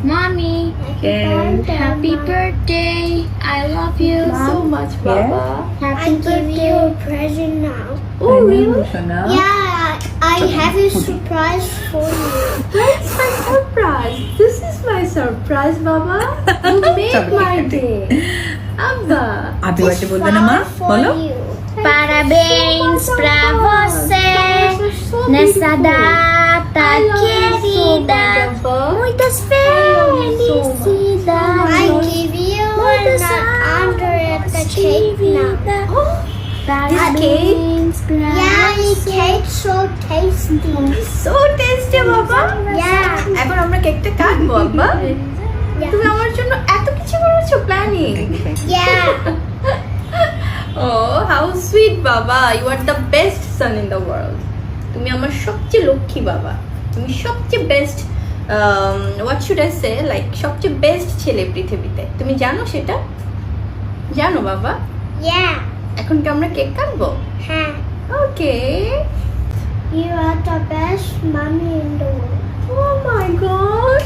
Mommy, happy birthday. I love you so much, Baba. I give you a present now. Oh, really? Yeah, I have a surprise for you. That's my surprise. This is my surprise, Baba. You made my day. Abba. Happy birthday বলবে না মা? For বলো। you. Parabéns pra você nessa data querida. Muitas felicidades. I give you under the cake now. Parabéns pra Yeah, the cake so tasty. So tasty, Baba. Yeah. এখন আমরা কেকটা কাটবো, আব্বা। তুমি আমার জন্য এত কিছু করেছো planning. Yeah. Oh, how sweet, Baba. You are the best son in the world. তুমি আমার সবচেয়ে লক্ষ্মী বাবা। তুমি সবচেয়ে best what should I say, like সবচেয়ে বেস্ট ছেলে পৃথিবীতে। তুমি জানো সেটা? জানো বাবা? Yeah. এখন কি আমরা কেক কাটবো? Huh. Okay. You are the best mommy in the world. Oh my god.